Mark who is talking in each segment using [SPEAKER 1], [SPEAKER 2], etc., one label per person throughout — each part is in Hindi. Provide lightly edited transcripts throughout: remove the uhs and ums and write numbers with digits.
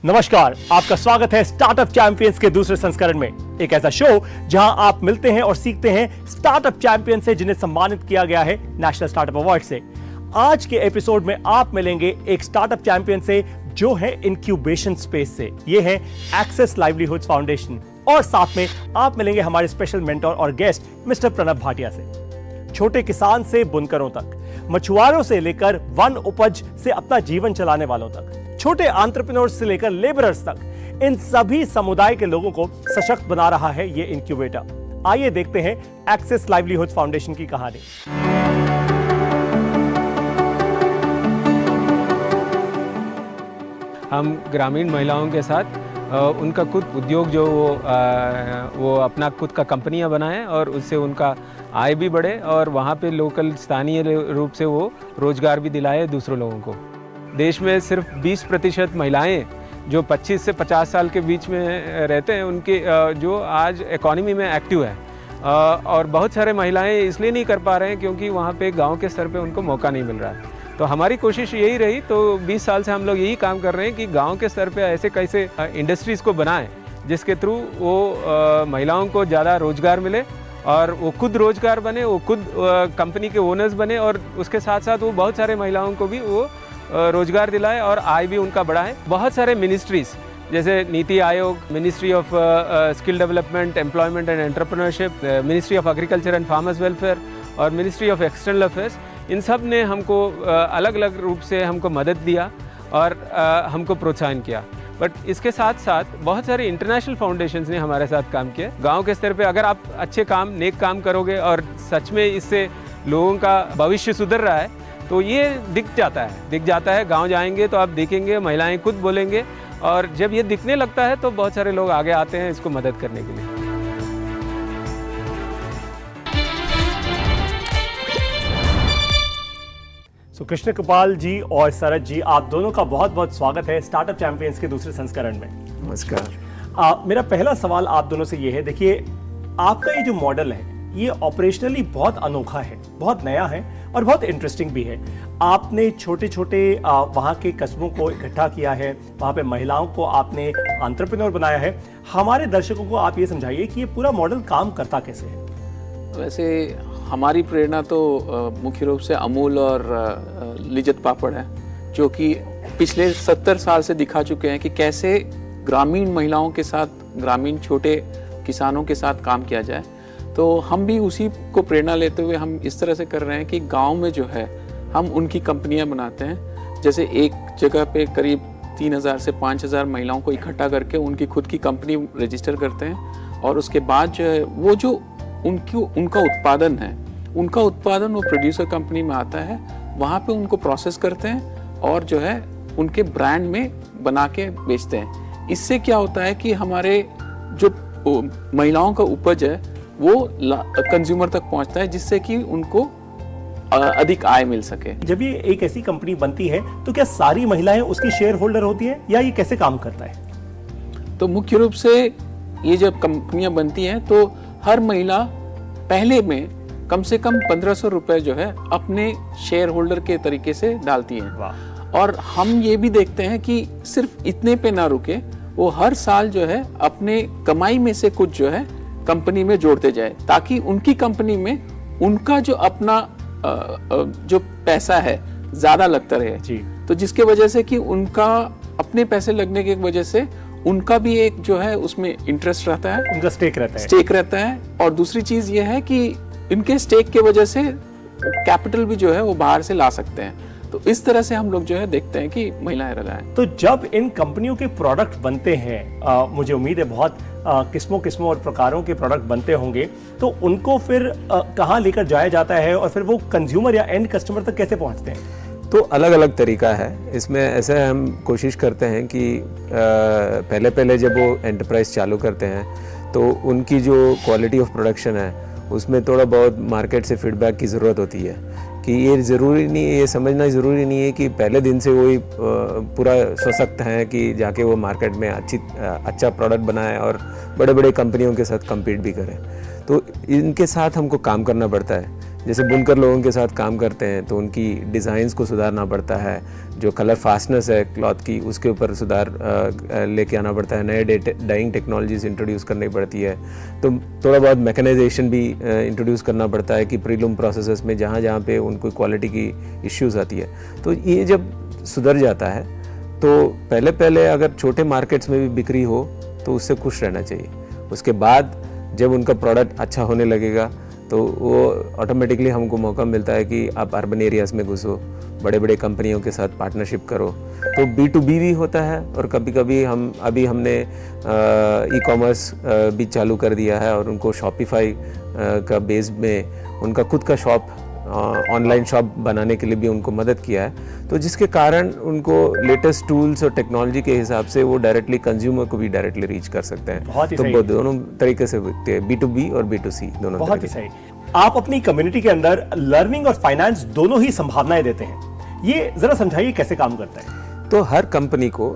[SPEAKER 1] नमस्कार, आपका स्वागत है स्टार्टअप चैंपियंस के दूसरे संस्करण में। एक ऐसा शो जहां आप मिलते हैं और सीखते हैं स्टार्टअप चैंपियन से जिन्हें सम्मानित किया गया है नेशनल स्टार्टअप अवार्ड से। आज के एपिसोड में आप मिलेंगे एक स्टार्टअप चैंपियन से जो है इंक्यूबेशन स्पेस से। ये है एक्सेस लाइवलीहुड्स फाउंडेशन। और साथ में आप मिलेंगे हमारे स्पेशल मेंटोर और गेस्ट मिस्टर प्रणब भाटिया से। छोटे किसान से बुनकरों तक, मछुआरों से लेकर वन उपज से अपना जीवन चलाने वालों तक, छोटे एंटरप्रेन्योर्स से लेकर लेबरर्स तक, इन सभी समुदाय के लोगों को सशक्त बना रहा है ये इंक्यूबेटर। आइए देखते हैं एक्सेस लाइवलीहुड्स फाउंडेशन की कहानी।
[SPEAKER 2] हम ग्रामीण महिलाओं के साथ उनका खुद उद्योग जो वो अपना खुद का कंपनियां बनाएं और उससे उनका आय भी बढ़े और वहाँ पे लोकल स्थानीय रूप से वो रोजगार भी दिलाए दूसरों लोगों को। देश में सिर्फ 20% महिलाएं जो 25 से 50 साल के बीच में रहते हैं उनके जो आज इकोनॉमी में एक्टिव है, और बहुत सारे महिलाएं इसलिए नहीं कर पा रहे हैं क्योंकि वहाँ पे गांव के स्तर पे उनको मौका नहीं मिल रहा है। तो हमारी कोशिश यही रही, तो 20 साल से हम लोग यही काम कर रहे हैं कि गांव के स्तर पे ऐसे कैसे इंडस्ट्रीज़ को बनाएं जिसके थ्रू वो महिलाओं को ज़्यादा रोजगार मिले और वो खुद रोजगार बने, वो खुद कंपनी के ओनर्स बने और उसके साथ साथ वो बहुत सारे महिलाओं को भी वो रोजगार दिलाए और आय भी उनका बढ़ाए। बहुत सारे मिनिस्ट्रीज़ जैसे NITI Aayog, ministry of skill development, employment and entrepreneurship, ministry of agriculture and farmers welfare और मिनिस्ट्री ऑफ एक्सटर्नल अफेयर्स, इन सब ने हमको अलग अलग रूप से हमको मदद दिया और हमको प्रोत्साहन किया। बट इसके साथ साथ बहुत सारे इंटरनेशनल फाउंडेशंस ने हमारे साथ काम किया। गांव के स्तर पे अगर आप अच्छे काम, नेक काम करोगे और सच में इससे लोगों का भविष्य सुधर रहा है तो ये दिख जाता है। गांव जाएंगे तो आप देखेंगे महिलाएं खुद बोलेंगे और जब ये दिखने लगता है तो बहुत सारे लोग आगे आते हैं इसको मदद करने के लिए।
[SPEAKER 1] कृष्ण कृपाल जी और सरद जी, आप दोनों का बहुत बहुत स्वागत है स्टार्टअप चैंपियंस के दूसरे संस्करण में।
[SPEAKER 2] नमस्कार।
[SPEAKER 1] मेरा पहला सवाल आप दोनों से ये है, देखिए आपका ये जो मॉडल है ये ऑपरेशनली बहुत अनोखा है, बहुत नया है और बहुत इंटरेस्टिंग भी है। आपने छोटे छोटे वहाँ के कस्बों को इकट्ठा किया है, वहाँ पे महिलाओं को आपने एंटरप्रेन्योर बनाया है। हमारे दर्शकों को आप ये समझाइए कि ये पूरा मॉडल काम करता कैसे है।
[SPEAKER 3] वैसे हमारी प्रेरणा तो मुख्य रूप से अमूल और लिज्जत पापड़ है, जो कि पिछले 70 साल से दिखा चुके हैं कि कैसे ग्रामीण महिलाओं के साथ, ग्रामीण छोटे किसानों के साथ काम किया जाए। तो हम भी उसी को प्रेरणा लेते हुए हम इस तरह से कर रहे हैं कि गांव में जो है हम उनकी कंपनियां बनाते हैं। जैसे एक जगह पे करीब 3000 से 5000 महिलाओं को इकट्ठा करके उनकी खुद की कंपनी रजिस्टर करते हैं और उसके बाद जो है वो जो उनका उत्पादन है, उनका उत्पादन वो प्रोड्यूसर कंपनी में आता है, वहाँ पे उनको प्रोसेस करते हैं और जो है उनके ब्रांड में बना के बेचते हैं। इससे क्या होता है कि हमारे जो महिलाओं का उपज है वो कंज्यूमर तक पहुँचता है, जिससे कि उनको अधिक आय मिल सके।
[SPEAKER 1] जब ये एक ऐसी कंपनी बनती है तो क्या सारी महिलाएं उसकी शेयर होल्डर होती है या ये कैसे काम करता है?
[SPEAKER 3] तो मुख्य रूप से ये जब कंपनियां बनती हैं तो हर महिला पहले में कम से कम 1500 रुपए जो है अपने शेयर होल्डर के तरीके से डालती हैं। और हम ये भी देखते हैं कि सिर्फ इतने पे ना रुके, वो हर साल जो है अपने कमाई में से कुछ जो है कंपनी में जोड़ते जाए, ताकि उनकी कंपनी में उनका जो अपना जो पैसा है ज्यादा लगता रहे जी। तो जिसके वजह से कि उनका अपने पैसे लगने की वजह से उनका भी एक जो है उसमें इंटरेस्ट रहता है,
[SPEAKER 1] उनका स्टेक रहता है।
[SPEAKER 3] और दूसरी चीज ये है कि इनके स्टेक के वजह से कैपिटल भी जो है वो बाहर से ला सकते हैं। तो इस तरह से हम लोग जो है देखते हैं कि महिलाएं लगाएं।
[SPEAKER 1] तो जब इन कंपनियों के प्रोडक्ट बनते हैं, मुझे उम्मीद है बहुत किस्मों और प्रकारों के प्रोडक्ट बनते होंगे, तो उनको फिर कहाँ लेकर जाया जाता है और फिर वो कंज्यूमर या एंड कस्टमर तक कैसे पहुँचते हैं?
[SPEAKER 2] तो अलग अलग तरीका है इसमें। ऐसे हम कोशिश करते हैं कि पहले जब वो एंटरप्राइज चालू करते हैं तो उनकी जो क्वालिटी ऑफ प्रोडक्शन है उसमें थोड़ा बहुत मार्केट से फीडबैक की ज़रूरत होती है कि ये ज़रूरी नहीं है, ये समझना ज़रूरी नहीं है कि पहले दिन से वही पूरा सशक्त हैं कि जाके वो मार्केट में अच्छा प्रोडक्ट बनाए और बड़े बड़े कंपनियों के साथ कम्पीट भी करें। तो इनके साथ हमको काम करना पड़ता है जैसे बुनकर लोगों के साथ काम करते हैं तो उनकी डिज़ाइंस को सुधारना पड़ता है, जो कलर फास्टनेस है क्लॉथ की उसके ऊपर सुधार लेके आना पड़ता है, नए डाइंग टेक्नोलॉजीज इंट्रोड्यूस करनी पड़ती है, तो थोड़ा बहुत मैकेनाइजेशन भी इंट्रोड्यूस करना पड़ता है कि प्रीलूम प्रोसेसेस में जहाँ जहाँ पे उनको क्वालिटी की इश्यूज आती है। तो ये जब सुधर जाता है तो पहले अगर छोटे मार्केट्स में भी बिक्री हो तो उससे खुश रहना चाहिए। उसके बाद जब उनका प्रोडक्ट अच्छा होने लगेगा तो वो ऑटोमेटिकली हमको मौका मिलता है कि आप अर्बन एरियाज़ में घुसो, बड़े बड़े कंपनियों के साथ पार्टनरशिप करो। तो B2B भी होता है और कभी कभी हमने ई-कॉमर्स भी चालू कर दिया है और उनको शॉपिफाई का बेस में उनका खुद का शॉप, ऑनलाइन शॉप बनाने के लिए भी उनको मदद किया है, तो जिसके कारण उनको लेटेस्ट टूल्स और टेक्नोलॉजी के हिसाब से वो डायरेक्टली कंज्यूमर को भी डायरेक्टली रीच कर सकते हैं।
[SPEAKER 1] बहुत ही
[SPEAKER 2] तो
[SPEAKER 1] सही।
[SPEAKER 2] वो दोनों तरीके से बिकते हैं, B2B और B2C दोनों
[SPEAKER 1] बहुत ही
[SPEAKER 2] तरीके से।
[SPEAKER 1] सही। आप अपनी कम्युनिटी के अंदर लर्निंग और फाइनेंस दोनों ही संभावनाएं देते हैं, ये जरा समझाइए कैसे काम करता है।
[SPEAKER 2] तो हर कंपनी को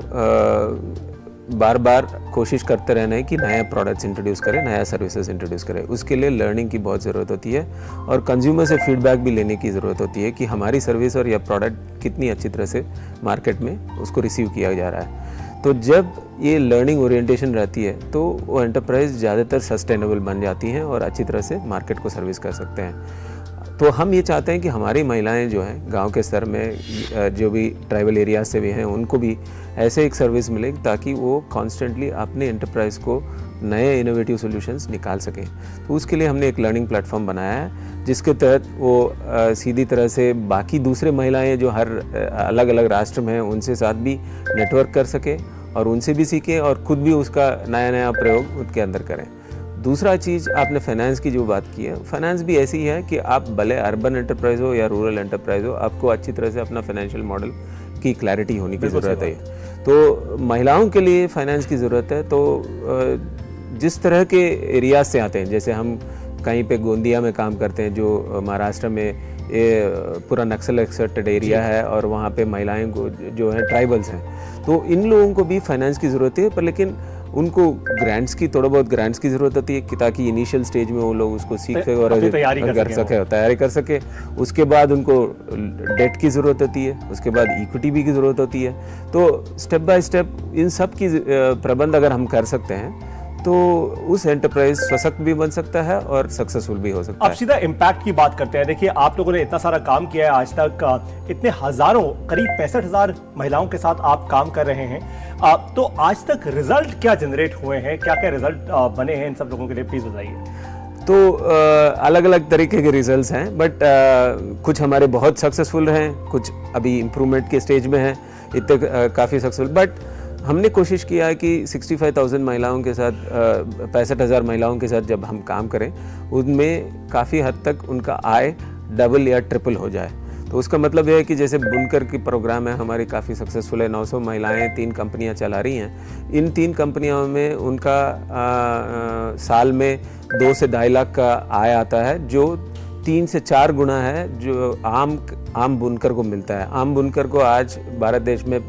[SPEAKER 2] बार बार कोशिश करते रहना है कि नया प्रोडक्ट्स इंट्रोड्यूस करें, नया सर्विसेज इंट्रोड्यूस करें। उसके लिए लर्निंग की बहुत ज़रूरत होती है और कंज्यूमर से फीडबैक भी लेने की ज़रूरत होती है कि हमारी सर्विस और या प्रोडक्ट कितनी अच्छी तरह से मार्केट में उसको रिसीव किया जा रहा है। तो जब ये लर्निंग ओरिएंटेशन रहती है तो वो एंटरप्राइज ज़्यादातर सस्टेनेबल बन जाती हैं और अच्छी तरह से मार्केट को सर्विस कर सकते हैं। तो हम ये चाहते हैं कि हमारी महिलाएं जो हैं गांव के स्तर में जो भी ट्राइबल एरियाज से भी हैं उनको भी ऐसे एक सर्विस मिले ताकि वो कॉन्स्टेंटली अपने एंटरप्राइज को नए इनोवेटिव सॉल्यूशंस निकाल सकें। तो उसके लिए हमने एक लर्निंग प्लेटफॉर्म बनाया है जिसके तहत वो सीधी तरह से बाकी दूसरे महिलाएं जो हर अलग अलग राष्ट्र में हैं उनसे साथ भी नेटवर्क कर सके और उनसे भी सीखें और खुद भी उसका नया नया प्रयोग उनके अंदर करें। दूसरा चीज़, आपने फाइनेंस की जो बात की है, फाइनेंस भी ऐसी है कि आप भले अर्बन एंटरप्राइज हो या रूरल एंटरप्राइज हो, आपको अच्छी तरह से अपना फाइनेंशियल मॉडल की क्लैरिटी होने की ज़रूरत है। तो महिलाओं के लिए फाइनेंस की ज़रूरत है। तो जिस तरह के एरियाज से आते हैं, जैसे हम कहीं पे गोंदिया में काम करते हैं जो महाराष्ट्र में ये पूरा नक्सल एक्सप्टेड एरिया है और वहाँ पे महिलाएं को जो है ट्राइबल्स हैं, तो इन लोगों को भी फाइनेंस की ज़रूरत है, पर लेकिन उनको ग्रांट्स की थोड़ा बहुत ग्रांट्स की ज़रूरत होती है कि ताकि इनिशियल स्टेज में वो लोग उसको सीख सके और तैयारी कर सके। उसके बाद उनको डेट की ज़रूरत होती है, उसके बाद इक्विटी भी की ज़रूरत होती है। तो स्टेप बाय स्टेप इन सब की प्रबंध अगर हम कर सकते हैं तो उस एंटरप्राइज सशक्त भी बन सकता है और सक्सेसफुल भी हो सकता है।
[SPEAKER 1] अब सीधा इम्पैक्ट की बात करते हैं। देखिए, आप लोगों ने इतना सारा काम किया है आज तक, इतने हजारों, करीब 65,000 महिलाओं के साथ आप काम कर रहे हैं। तो आज तक रिजल्ट क्या जनरेट हुए हैं, क्या क्या रिजल्ट बने हैं इन सब लोगों के लिए, प्लीज बताइए।
[SPEAKER 2] तो अलग अलग तरीके के रिजल्ट्स हैं, बट कुछ हमारे बहुत सक्सेसफुल हैं, कुछ अभी इम्प्रूवमेंट के स्टेज में हैं, इतने काफ़ी सक्सेसफुल। बट हमने कोशिश किया है कि 65,000 महिलाओं के साथ 65,000 महिलाओं के साथ जब हम काम करें उनमें काफ़ी हद तक उनका आय डबल या ट्रिपल हो जाए। तो उसका मतलब यह है कि जैसे बुनकर की प्रोग्राम है हमारी काफ़ी सक्सेसफुल है, 900 महिलाएं 3 कंपनियां चला रही हैं। इन 3 कंपनियों में उनका साल में 2 से 2.5 लाख का आय आता है, जो 3 से 4 गुना है जो आम बुनकर को मिलता है। आम बुनकर को आज भारत देश में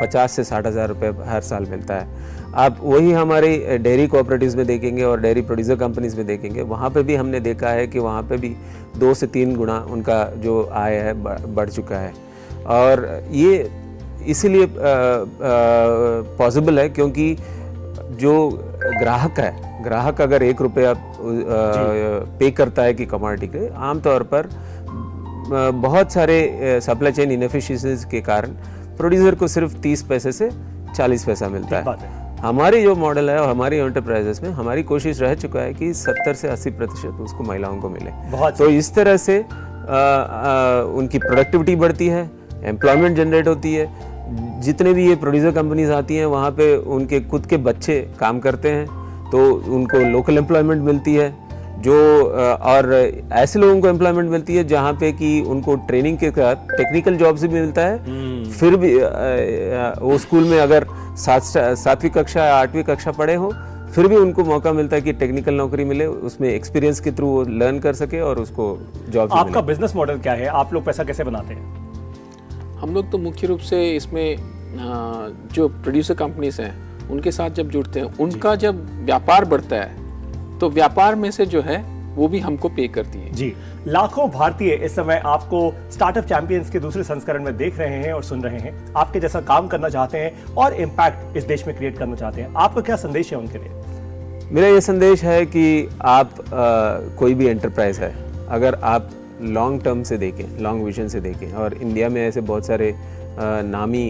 [SPEAKER 2] 50 से 60 हज़ार रुपये हर साल मिलता है। आप वही हमारे डेयरी कोऑपरेटिव्स में देखेंगे और डेयरी प्रोड्यूसर कंपनीज में देखेंगे, वहाँ पे भी हमने देखा है कि वहाँ पे भी 2 से 3 गुना उनका जो आय है बढ़ चुका है। और ये इसीलिए पॉसिबल है क्योंकि जो ग्राहक अगर 1 रुपया पे करता है कि कमोडिटी के, आमतौर पर बहुत सारे सप्लाई चेन इनएफिशिएंसीज के कारण प्रोड्यूसर को सिर्फ 30 पैसे से 40 पैसा मिलता है। हमारी जो मॉडल है और हमारी एंटरप्राइजेस में हमारी कोशिश रह चुका है कि 70 से 80% उसको महिलाओं को मिले। तो इस तरह से उनकी प्रोडक्टिविटी बढ़ती है, एम्प्लॉयमेंट जनरेट होती है। जितने भी ये प्रोड्यूसर कंपनीज आती हैं वहाँ पे उनके खुद के बच्चे काम करते हैं तो उनको लोकल एम्प्लॉयमेंट मिलती है, जो और ऐसे लोगों को एम्प्लॉयमेंट मिलती है जहाँ पे कि उनको ट्रेनिंग के साथ टेक्निकल जॉब से भी मिलता है। फिर भी वो स्कूल में अगर 7वीं कक्षा या 8वीं कक्षा पढ़े हो फिर भी उनको मौका मिलता है कि टेक्निकल नौकरी मिले, उसमें एक्सपीरियंस के थ्रू वो लर्न कर सके और उसको जॉब।
[SPEAKER 1] आपका बिजनेस मॉडल क्या है, आप लोग पैसा कैसे बनाते हैं?
[SPEAKER 3] हम लोग तो मुख्य रूप से इसमें जो प्रोड्यूसर कंपनीज हैं उनके साथ जब जुड़ते हैं, उनका जब व्यापार बढ़ता है तो व्यापार में से जो है वो भी हमको पे करती है।
[SPEAKER 1] जी, लाखों भारतीय इस समय आपको स्टार्टअप चैंपियंस के दूसरे संस्करण में देख रहे हैं और सुन रहे हैं। आपके जैसा काम करना चाहते हैं और इम्पैक्ट इस देश में क्रिएट करना चाहते हैं। आपका क्या संदेश है उनके लिए?
[SPEAKER 2] मेरा ये संदेश है कि आप कोई भी एंटरप्राइज है, अगर आप लॉन्ग टर्म से देखें, लॉन्ग विजन से देखें, और इंडिया में ऐसे बहुत सारे नामी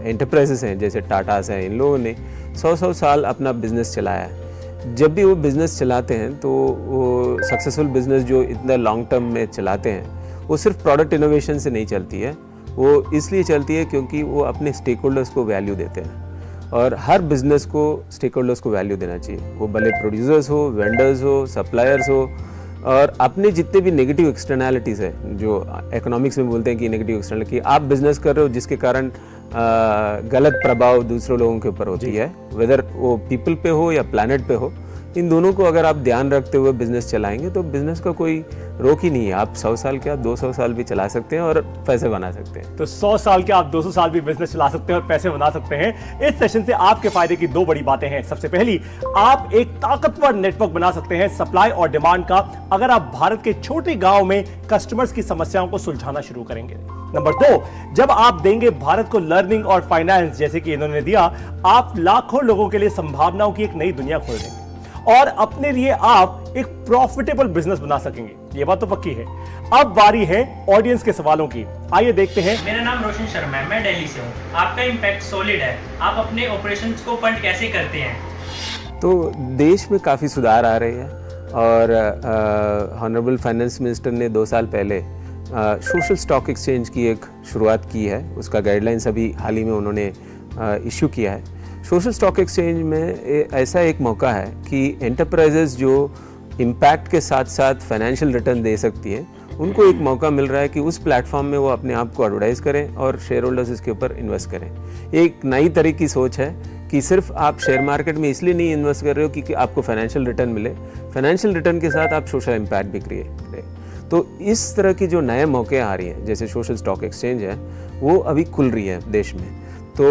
[SPEAKER 2] एंटरप्राइजेस हैं जैसे टाटास हैं, इन लोगों ने 100 साल अपना बिजनेस चलाया है। जब भी वो बिज़नेस चलाते हैं तो वो सक्सेसफुल बिजनेस जो इतना लॉन्ग टर्म में चलाते हैं, वो सिर्फ प्रोडक्ट इनोवेशन से नहीं चलती है, वो इसलिए चलती है क्योंकि वो अपने स्टेक होल्डर्स को वैल्यू देते हैं। और हर बिजनेस को स्टेक होल्डर्स को वैल्यू देना चाहिए, वो भले प्रोड्यूसर्स हो, वेंडर्स हो, सप्लायर्स हो, और अपने जितने भी नेगेटिव एक्सटर्नैलिटीज़ है, जो इकोनॉमिक्स में बोलते हैं कि नेगेटिव एक्सटर्नैलिटी, आप बिजनेस कर रहे हो जिसके कारण गलत प्रभाव दूसरे लोगों के ऊपर होती है, वेदर वो पीपल पे हो या प्लैनेट पे हो, इन दोनों को अगर आप ध्यान रखते हुए बिजनेस चलाएंगे तो बिजनेस का कोई रोक ही नहीं है। आप 100 साल के, आप 200 साल भी चला सकते हैं और पैसे बना सकते हैं।
[SPEAKER 1] तो 100 साल के आप 200 साल भी बिजनेस चला सकते हैं और पैसे बना सकते हैं। इस सेशन से आपके फायदे की दो बड़ी बातें हैं। सबसे पहली, आप एक ताकतवर नेटवर्क बना सकते हैं सप्लाई और डिमांड का, अगर आप भारत के छोटे गांव में कस्टमर्स की समस्याओं को सुलझाना शुरू करेंगे। नंबर 2, जब आप देंगे भारत को लर्निंग और फाइनेंस जैसे कि इन्होंने दिया, आप लाखों लोगों के लिए संभावनाओं की एक नई दुनिया खोल देंगे और अपने लिए आप एक प्रॉफिटेबल बिजनेस बना सकेंगे। ये बात तो पक्की है। अब बारी है ऑडियंस के सवालों की। आइए देखते हैं।
[SPEAKER 4] मेरा नाम रोशन शर्मा है, मैं दिल्ली से हूँ। आपका इम्पैक्ट सॉलिड है, आप अपने ऑपरेशंस को फंड कैसे करते हैं?
[SPEAKER 2] तो देश में काफ़ी सुधार आ रहे हैं और ऑनरेबल फाइनेंस मिनिस्टर ने 2 साल पहले सोशल स्टॉक एक्सचेंज की एक शुरुआत की है। उसका गाइडलाइंस अभी हाल ही में उन्होंने इशू किया है। सोशल स्टॉक एक्सचेंज में ऐसा एक मौका है कि एंटरप्राइजेस जो इम्पैक्ट के साथ साथ फाइनेंशियल रिटर्न दे सकती है, उनको एक मौका मिल रहा है कि उस प्लेटफॉर्म में वो अपने आप को एडवर्टाइज करें और शेयर होल्डर्स इसके ऊपर इन्वेस्ट करें। एक नई तरह की सोच है कि सिर्फ आप शेयर मार्केट में इसलिए नहीं इन्वेस्ट कर रहे हो कि आपको फाइनेंशियल रिटर्न मिले, फाइनेंशियल रिटर्न के साथ आप सोशल इम्पैक्ट भी क्रिएट करें। तो इस तरह की जो नए मौके आ रही हैं, जैसे सोशल स्टॉक एक्सचेंज है, वो अभी खुल रही है देश में। तो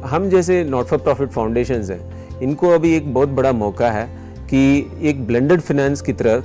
[SPEAKER 2] हम जैसे नॉट फॉर प्रॉफिट फाउंडेशंस हैं, इनको अभी एक बहुत बड़ा मौका है कि एक ब्लेंडेड फाइनेंस की तरह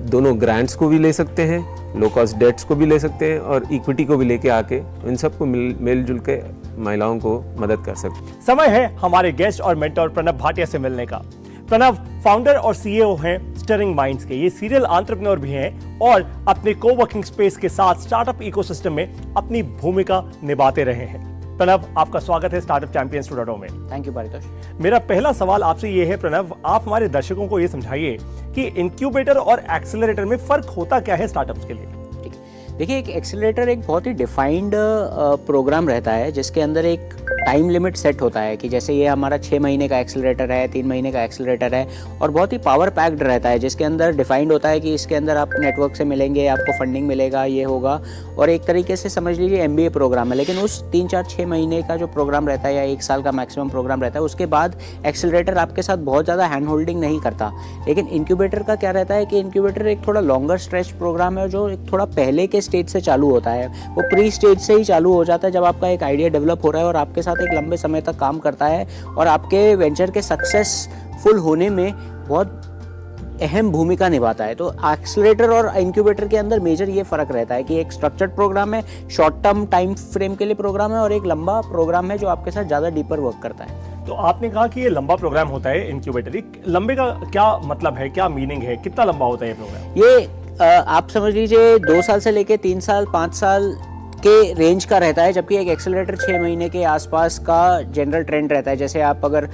[SPEAKER 2] दोनों ग्रांट्स को भी ले सकते हैं, लो कॉस्ट डेट्स को भी ले सकते हैं और इक्विटी को भी लेके आके इन सबको मिलजुल के महिलाओं को मदद कर सकते हैं।
[SPEAKER 1] समय है हमारे गेस्ट और मेंटर प्रणव भाटिया से मिलने का। प्रणव फाउंडर और सीईओ हैं स्टिरिंग माइंड्स के। ये सीरियल एंटरप्रेन्योर भी हैं और अपने कोवर्किंग स्पेस के साथ स्टार्टअप इकोसिस्टम में अपनी भूमिका निभाते रहे हैं। प्रणव, आपका स्वागत है स्टार्टअप चैंपियंस 2.0 में।
[SPEAKER 5] Thank you Paritosh.
[SPEAKER 1] मेरा पहला सवाल आपसे ये है प्रणव, आप हमारे दर्शकों को ये समझाइए कि इंक्यूबेटर और एक्सेलरेटर में फर्क होता क्या है स्टार्टअप्स के लिए?
[SPEAKER 5] ठीक है, देखिए, एक एक्सेलरेटर एक बहुत ही डिफाइंड प्रोग्राम रहता है जिसके अंदर एक टाइम लिमिट सेट होता है कि जैसे ये हमारा 6 महीने का एक्सेलरेटर है, 3 महीने का एक्सेलरेटर है, और बहुत ही पावर पैक्ड रहता है जिसके अंदर डिफाइंड होता है कि इसके अंदर आप नेटवर्क से मिलेंगे, आपको फंडिंग मिलेगा, ये होगा। और एक तरीके से समझ लीजिए MBA प्रोग्राम है। लेकिन उस 3-4-6 महीने का जो प्रोग्राम रहता है या 1 साल का मैक्सिमम प्रोग्राम रहता है, उसके बाद एक्सेलरेटर आपके साथ बहुत ज़्यादा हैंड होल्डिंग नहीं करता। लेकिन इंक्यूबेटर का क्या रहता है कि इंक्यूबेटर एक थोड़ा लॉन्गर स्ट्रेच प्रोग्राम है जो एक थोड़ा पहले के स्टेज से चालू होता है। वो प्री स्टेज से ही चालू हो जाता है जब आपका एक आइडिया डेवलप हो रहा है और आपके साथ एक लंबे समय तक काम करता है और आपके वेंचर के सक्सेसफुल होने में बहुत अहम भूमिका निभाता है। तो एक्सेलरेटर और इंक्यूबेटर के अंदर मेजर ये फर्क रहता है कि एक स्ट्रक्चर्ड प्रोग्राम है, शॉर्ट टर्म टाइम फ्रेम के लिए प्रोग्राम है, और एक लंबा प्रोग्राम है जो आपके साथ ज़्यादा डीपर वर्क करता है।
[SPEAKER 1] तो आपने कहा कि ये लंबा प्रोग्राम होता है इंक्यूबेटर। लंबे का क्या मतलब है, क्या मीनिंग है, कितना लंबा होता है ये प्रोग्राम?
[SPEAKER 5] ये आप समझ लीजिए 2 साल से लेके 3 साल 5 साल के रेंज का रहता है, जबकि एक एक्सेलरेटर 6 महीने के आसपास का जनरल ट्रेंड रहता है। जैसे आप अगर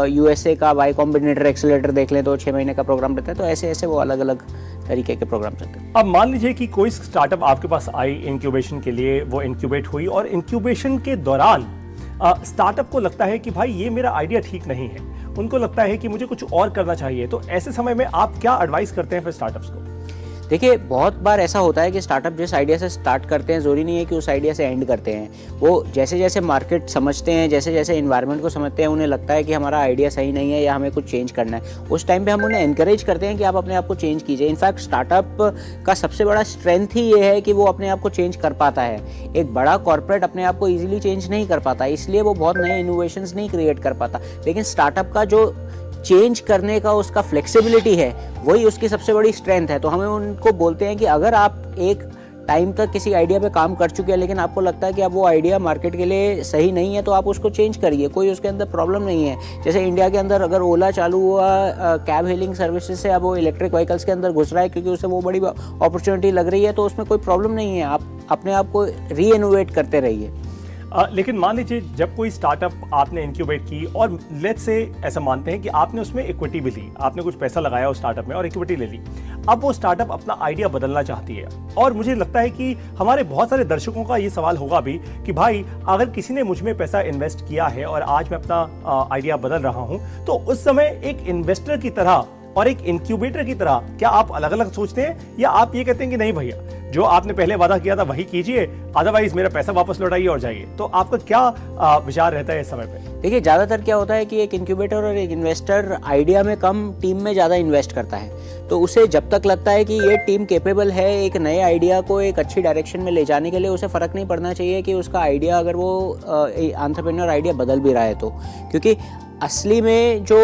[SPEAKER 5] USA का Y कॉम्बिनेटर एक्सेलरेटर देख लें तो 6 महीने का प्रोग्राम रहता है। तो ऐसे ऐसे वो अलग अलग तरीके के प्रोग्राम चलते हैं।
[SPEAKER 1] अब मान लीजिए कि कोई स्टार्टअप आपके पास आई इंक्यूबेशन के लिए, वो इंक्यूबेट हुई और इंक्यूबेशन के दौरान स्टार्टअप को लगता है कि भाई ये मेरा आइडिया ठीक नहीं है, उनको लगता है कि मुझे कुछ और करना चाहिए। तो ऐसे समय में आप क्या एडवाइस करते हैं फिर स्टार्टअप्स को?
[SPEAKER 5] देखिए, बहुत बार ऐसा होता है कि स्टार्टअप जिस आइडिया से स्टार्ट करते हैं ज़रूरी नहीं है कि उस आइडिया से एंड करते हैं। वो जैसे जैसे मार्केट समझते हैं, जैसे जैसे इन्वायरमेंट को समझते हैं, उन्हें लगता है कि हमारा आइडिया सही नहीं है या हमें कुछ चेंज करना है। उस टाइम पे हम उन्हें एनकरेज करते हैं कि आप अपने आप को चेंज कीजिए। इनफैक्ट स्टार्टअप का सबसे बड़ा स्ट्रेंथ ही ये है कि वो अपने आप को चेंज कर पाता है। एक बड़ा कॉर्पोरेट अपने आप को ईजिली चेंज नहीं कर पाता, इसलिए वो बहुत नए इनोवेशंस नहीं क्रिएट कर पाता। लेकिन स्टार्टअप का जो चेंज करने का उसका फ्लेक्सिबिलिटी है, वही उसकी सबसे बड़ी स्ट्रेंथ है। तो हमें उनको बोलते हैं कि अगर आप एक टाइम तक किसी आइडिया पे काम कर चुके हैं लेकिन आपको लगता है कि अब वो आइडिया मार्केट के लिए सही नहीं है, तो आप उसको चेंज करिए, कोई उसके अंदर प्रॉब्लम नहीं है। जैसे इंडिया के अंदर अगर ओला चालू हुआ कैब हेलिंग सर्विसेज से, अब वो इलेक्ट्रिक व्हीकल्स के अंदर घुस रहा है क्योंकि उसे वो बड़ी अपॉर्चुनिटी लग रही है, तो उसमें कोई प्रॉब्लम नहीं है। आप अपने आप को रीइनोवेट करते रहिए।
[SPEAKER 1] लेकिन मान लीजिए जब कोई स्टार्टअप आपने इंक्यूबेट की और लेट्स से ऐसा मानते हैं कि आपने उसमें इक्विटी भी ली, आपने कुछ पैसा लगाया उस स्टार्टअप में और इक्विटी ले ली, अब वो स्टार्टअप अपना आइडिया बदलना चाहती है। और मुझे लगता है कि हमारे बहुत सारे दर्शकों का ये सवाल होगा भी कि भाई अगर किसी ने मुझ में पैसा इन्वेस्ट किया है और आज मैं अपना आइडिया बदल रहा हूं, तो उस समय एक इन्वेस्टर की तरह और एक इंक्यूबेटर की तरह क्या आप अलग अलग सोचते हैं, या आप ये कहते हैं कि नहीं भैया जो आपने पहले वादा किया था वही कीजिए, अदरवाइज मेरा पैसा वापस लौटाइए और जाइए? तो आपका क्या विचार रहता है इस समय पे?
[SPEAKER 5] देखिए, ज़्यादातर क्या होता है कि एक इंक्यूबेटर और एक इन्वेस्टर आइडिया में कम, टीम में ज़्यादा इन्वेस्ट करता है। तो उसे जब तक लगता है कि ये टीम कैपेबल है एक नए आइडिया को एक अच्छी डायरेक्शन में ले जाने के लिए, उसे फ़र्क नहीं पड़ना चाहिए कि उसका आइडिया अगर वो एंटरप्रेन्योर आइडिया बदल भी रहा है तो, क्योंकि असली में जो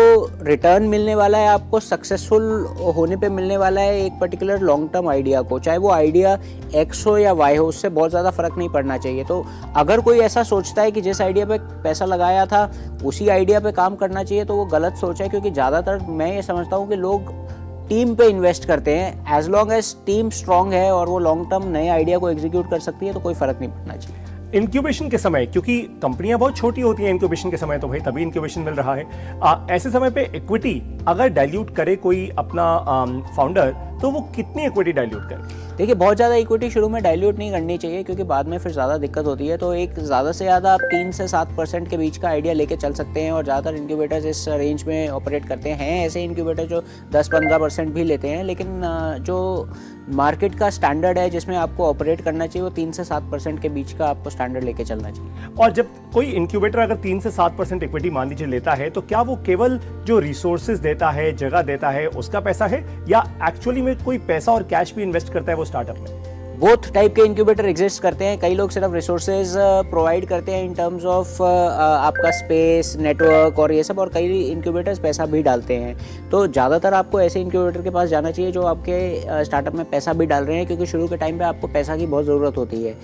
[SPEAKER 5] रिटर्न मिलने वाला है आपको, सक्सेसफुल होने पे मिलने वाला है एक पर्टिकुलर लॉन्ग टर्म आइडिया को, चाहे वो आइडिया एक्स हो या वाई हो, उससे बहुत ज़्यादा फर्क नहीं पड़ना चाहिए। तो अगर कोई ऐसा सोचता है कि जिस आइडिया पे पैसा लगाया था उसी आइडिया पे काम करना चाहिए, तो वो गलत सोच है। क्योंकि ज़्यादातर मैं ये समझता हूँ कि लोग टीम पे इन्वेस्ट करते हैं। As long as team strong है और वो लॉन्ग टर्म नए आइडिया को एग्जीक्यूट कर सकती है, तो कोई फर्क नहीं पड़ना चाहिए।
[SPEAKER 1] इंक्यूबेशन के समय, क्योंकि कंपनियां बहुत छोटी होती हैं इंक्यूबेशन के समय, तो भाई तभी इंक्यूबेशन मिल रहा है, ऐसे समय पे इक्विटी अगर डाइल्यूट करे कोई अपना फाउंडर, तो वो कितनी इक्विटी डाइल्यूट करे?
[SPEAKER 5] देखिए, बहुत ज़्यादा इक्विटी शुरू में डाइल्यूट नहीं करनी चाहिए, क्योंकि बाद में फिर ज़्यादा दिक्कत होती है। तो एक ज़्यादा से ज़्यादा आप 3 से 7% के बीच का आइडिया लेके चल सकते हैं, और ज़्यादातर इंक्यूबेटर्स इस रेंज में ऑपरेट करते हैं। ऐसे इंक्यूबेटर जो 10-15% भी लेते हैं, लेकिन जो मार्केट का स्टैंडर्ड है जिसमें आपको ऑपरेट करना चाहिए, वो 3 से 7% के बीच का आपको स्टैंडर्ड लेके चलना चाहिए।
[SPEAKER 1] और जब कोई इंक्यूबेटर अगर 3 से 7% इक्विटी मान लीजिए लेता है, तो क्या वो केवल जो रिसोर्सेज देता है, जगह देता है, उसका पैसा है, या एक्चुअली में कोई पैसा और कैश भी इन्वेस्ट करता है वो स्टार्टअप में?
[SPEAKER 5] बोथ टाइप के इंक्यूबेटर एग्जिस्ट करते हैं। कई लोग सिर्फ रिसोर्सेज प्रोवाइड करते हैं इन टर्म्स ऑफ आपका स्पेस, नेटवर्क और ये सब, और कई इंक्यूबेटर्स पैसा भी डालते हैं। तो ज़्यादातर आपको ऐसे इंक्यूबेटर के पास जाना चाहिए जो आपके स्टार्टअप में पैसा भी डाल रहे हैं, क्योंकि शुरू के टाइम पे आपको पैसा की बहुत ज़रूरत होती है।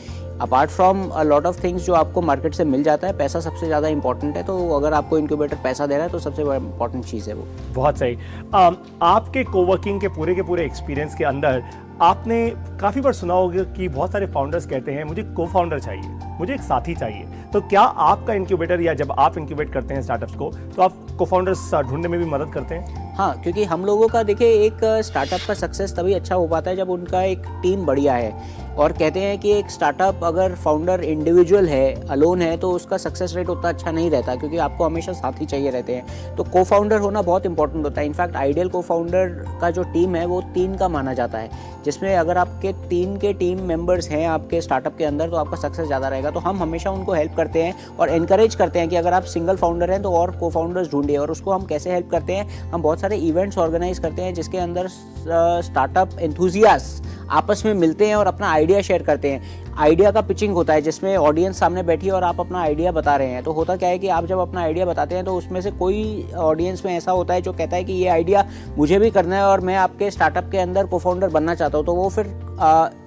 [SPEAKER 5] Apart from a lot of things जो आपको मार्केट से मिल जाता है, पैसा सबसे ज़्यादा इंपॉर्टेंट है। तो अगर आपको इंक्यूबेटर पैसा दे रहा है तो सबसे बड़ा इंपॉर्टेंट चीज़ है वो।
[SPEAKER 1] बहुत सही। आपके कोवर्किंग के पूरे एक्सपीरियंस के अंदर आपने काफ़ी बार सुना होगा कि बहुत सारे फाउंडर्स कहते हैं मुझे को फाउंडर चाहिए, मुझे एक साथी चाहिए। तो क्या आपका इंक्यूबेटर, या जब आप इंक्यूबेट करते हैं स्टार्टअप्स को, तो आप को फाउंडर्स ढूंढने में भी मदद करते हैं?
[SPEAKER 5] हाँ, क्योंकि हम लोगों का देखिए, एक स्टार्टअप का सक्सेस तभी अच्छा हो पाता है जब उनका एक टीम बढ़िया है। और कहते हैं कि एक स्टार्टअप अगर फाउंडर इंडिविजुअल है, अलोन है, तो उसका सक्सेस रेट उतना अच्छा नहीं रहता, क्योंकि आपको हमेशा साथी चाहिए रहते हैं। तो को फाउंडर होना बहुत इंपॉर्टेंट होता है। इनफैक्ट आइडियल को फाउंडर का जो टीम है वो 3 का माना जाता है, जिसमें अगर आपके 3 के टीम मेंबर्स हैं आपके स्टार्टअप के अंदर, तो आपका सक्सेस ज़्यादा रहेगा। तो हम हमेशा उनको हेल्प करते हैं और एनकरेज करते हैं कि अगर आप सिंगल फाउंडर हैं तो और को फाउंडर्स ढूंढिए। और उसको हम कैसे हेल्प करते हैं, हम बहुत सारे इवेंट्स ऑर्गेनाइज करते हैं जिसके अंदर स्टार्टअप एंथुजियास्ट आपस में मिलते हैं और अपना आइडिया शेयर करते हैं। आइडिया का पिचिंग होता है जिसमें ऑडियंस सामने बैठी है और आप अपना आइडिया बता रहे हैं। तो होता क्या है कि आप जब अपना आइडिया बताते हैं तो उसमें से कोई ऑडियंस में ऐसा होता है जो कहता है कि ये आइडिया मुझे भी करना है और मैं आपके स्टार्टअप के अंदर को फाउंडर बनना चाहता हूँ। तो वो फिर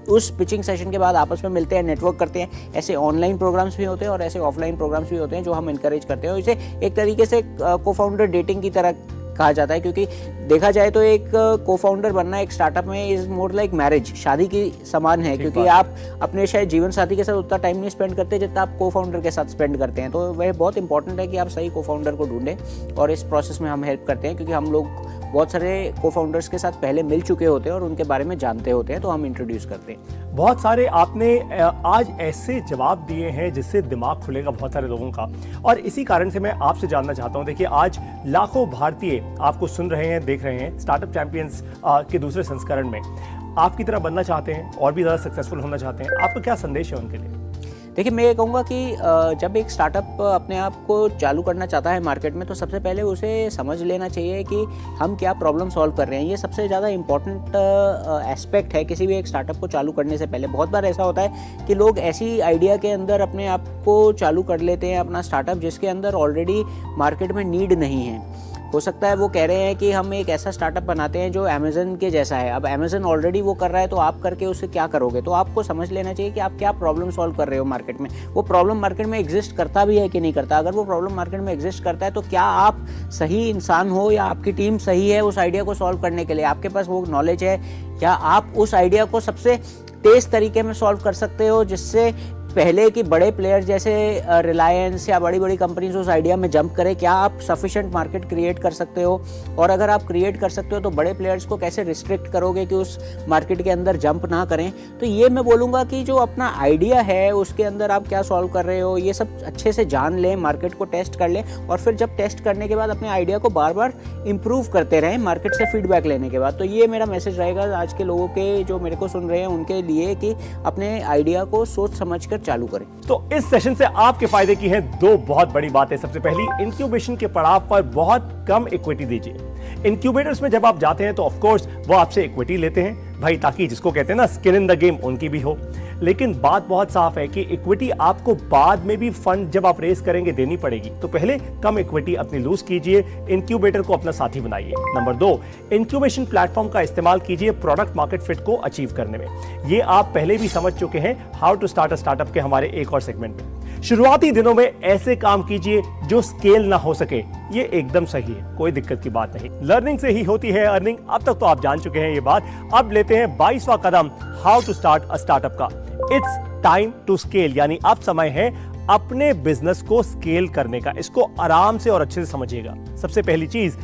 [SPEAKER 5] उस पिचिंग सेशन के बाद आपस में मिलते हैं, नेटवर्क करते हैं। ऐसे ऑनलाइन प्रोग्राम्स भी होते हैं और ऐसे ऑफलाइन प्रोग्राम्स भी होते हैं जो हम इनकरेज करते हैं। और इसे एक तरीके से को फाउंडर डेटिंग की तरह कहा जाता है, क्योंकि देखा जाए तो एक को फाउंडर बनना एक स्टार्टअप में इज मोर लाइक मैरिज, शादी की समान है। क्योंकि आप अपने शायद जीवन साथी के साथ उतना टाइम नहीं स्पेंड करते जितना आप को फाउंडर के साथ स्पेंड करते हैं। तो वह बहुत इंपॉर्टेंट है कि आप सही को फाउंडर को ढूंढें, और इस प्रोसेस में हम हेल्प करते हैं, क्योंकि हम लोग बहुत सारे को फाउंडर्स के साथ पहले मिल चुके होते हैं और उनके बारे में जानते होते हैं, तो हम इंट्रोड्यूस करते हैं।
[SPEAKER 1] बहुत सारे आपने आज ऐसे जवाब दिए हैं जिससे दिमाग खुलेगा बहुत सारे लोगों का, और इसी कारण से मैं आपसे जानना चाहता हूं। देखिए, आज लाखों भारतीय आपको सुन रहे हैं, देख रहे हैं स्टार्टअप चैंपियंस के दूसरे संस्करण में। आपकी तरह बनना चाहते हैं और भी ज़्यादा सक्सेसफुल होना चाहते हैं, आपका क्या संदेश है उनके लिए?
[SPEAKER 5] देखिए, मैं ये कहूँगा कि जब एक स्टार्टअप अपने आप को चालू करना चाहता है मार्केट में, तो सबसे पहले उसे समझ लेना चाहिए कि हम क्या प्रॉब्लम सॉल्व कर रहे हैं। ये सबसे ज़्यादा इम्पॉर्टेंट एस्पेक्ट है किसी भी एक स्टार्टअप को चालू करने से पहले। बहुत बार ऐसा होता है कि लोग ऐसी आइडिया के अंदर अपने आप को चालू कर लेते हैं, अपना स्टार्टअप, जिसके अंदर ऑलरेडी मार्केट में नीड नहीं है। हो सकता है वो कह रहे हैं कि हम एक ऐसा स्टार्टअप बनाते हैं जो अमेजन के जैसा है। अब अमेजन ऑलरेडी वो कर रहा है तो आप करके उससे क्या करोगे? तो आपको समझ लेना चाहिए कि आप क्या प्रॉब्लम सॉल्व कर रहे हो मार्केट में। वो प्रॉब्लम मार्केट में एग्जिस्ट करता भी है कि नहीं करता। अगर वो प्रॉब्लम मार्केट में एग्जिस्ट करता है तो क्या आप सही इंसान हो या आपकी टीम सही है उस आइडिया को सॉल्व करने के लिए? आपके पास वो नॉलेज है? क्या आप उस आइडिया को सबसे तेज तरीके में सॉल्व कर सकते हो जिससे पहले कि बड़े प्लेयर जैसे रिलायंस या बड़ी बड़ी कंपनीज उस आइडिया में जंप करें? क्या आप सफिशिएंट मार्केट क्रिएट कर सकते हो? और अगर आप क्रिएट कर सकते हो तो बड़े प्लेयर्स को कैसे रिस्ट्रिक्ट करोगे कि उस मार्केट के अंदर जंप ना करें? तो ये मैं बोलूँगा कि जो अपना आइडिया है उसके अंदर आप क्या सॉल्व कर रहे हो ये सब अच्छे से जान लें, मार्केट को टेस्ट कर लें और फिर जब टेस्ट करने के बाद अपने आइडिया को बार बार इम्प्रूव करते रहें मार्केट से फीडबैक लेने के बाद। तो ये मेरा मैसेज रहेगा आज के लोगों के जो मेरे को सुन रहे हैं उनके लिए कि अपने आइडिया को सोच समझ कर चालू करें।
[SPEAKER 1] तो इस सेशन से आपके फायदे की हैं दो बहुत बड़ी बातें। सबसे पहली, इंक्यूबेशन के पड़ाव पर बहुत कम इक्विटी दीजिए। इंक्यूबेटर्स में जब आप जाते हैं तो ऑफ कोर्स वो आपसे इक्विटी लेते हैं भाई, ताकि जिसको कहते हैं ना स्किन इन द गेम उनकी भी हो। लेकिन बात बहुत साफ है कि इक्विटी आपको बाद में भी फंड जब आप रेस करेंगे देनी पड़ेगी। तो पहले कम इक्विटी अपनी लूज कीजिए, इंक्यूबेटर को अपना साथी बनाइए। नंबर 2, इंक्यूबेशन प्लेटफॉर्म का इस्तेमाल कीजिए प्रोडक्ट मार्केट फिट को अचीव करने में। ये आप पहले भी समझ चुके हैं how to start a startup के हमारे एक और सेगमेंट में। शुरुआती दिनों में ऐसे काम कीजिए जो स्केल ना हो सके, ये एकदम सही है, कोई दिक्कत की बात नहीं। लर्निंग से ही होती है अर्निंग, अब तक तो आप जान चुके हैं ये बात। अब लेते हैं 22वां कदम, how to start a startup का। इट्स टाइम टू स्केल, यानी अब समय है अपने बिजनेस को स्केल करने का। इसको आराम से और अच्छे से समझिएगा। सबसे पहली चीज,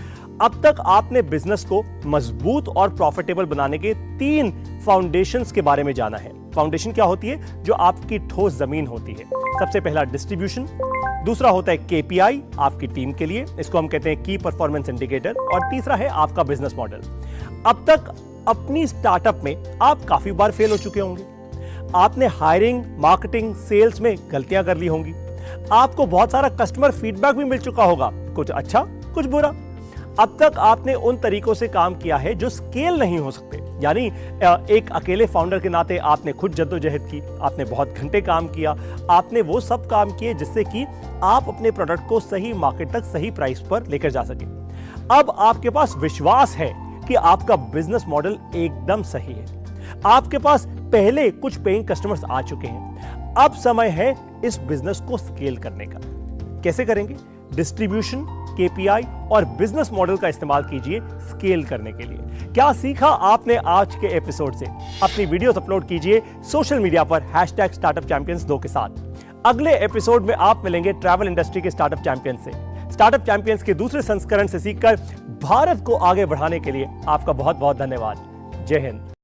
[SPEAKER 1] अब तक आपने बिजनेस को मजबूत और प्रॉफिटेबल बनाने के 3 फाउंडेशंस के बारे में जाना है। फाउंडेशन क्या होती है? जो आपकी ठोस जमीन होती है। सबसे पहला डिस्ट्रीब्यूशन, दूसरा होता है केपीआई आपकी टीम के लिए, इसको हम कहते हैं की परफॉर्मेंस इंडिकेटर, और तीसरा है आपका बिजनेस मॉडल। अब तक अपनी स्टार्टअप में आप काफी बार फेल हो चुके होंगे। आपने हायरिंग, मार्केटिंग, सेल्स में गलतियां कर ली होंगी। आपको बहुत सारा कस्टमर फीडबैक भी मिल चुका होगा, कुछ अच्छा कुछ बुरा। अब तक आपने उन तरीकों से काम किया है जो स्केल नहीं हो सकते, यानी एक अकेले फाउंडर के नाते आपने खुद जद्दोजहद की, आपने बहुत घंटे काम किया, आपने वो सब काम किए जिससे कि आप अपने प्रोडक्ट को सही मार्केट तक सही प्राइस पर लेकर जा सके। अब आपके पास विश्वास है कि आपका बिजनेस मॉडल एकदम सही है। आपके पास पहले कुछ पेइंग कस्टमर्स आ चुके हैं। अब समय है इस बिजनेस को स्केल करने का। कैसे करेंगे? डिस्ट्रीब्यूशन, केपीआई और बिजनेस मॉडल का इस्तेमाल कीजिए स्केल करने के लिए। क्या सीखा आपने आज के एपिसोड से? अपनी वीडियोस अपलोड कीजिए सोशल मीडिया पर #StartupChampions2 के साथ। अगले एपिसोड में आप मिलेंगे ट्रैवल इंडस्ट्री के स्टार्टअप चैंपियन से। स्टार्टअप चैंपियंस के दूसरे संस्करण से सीखकर भारत को आगे बढ़ाने के लिए आपका बहुत बहुत धन्यवाद। जय हिंद।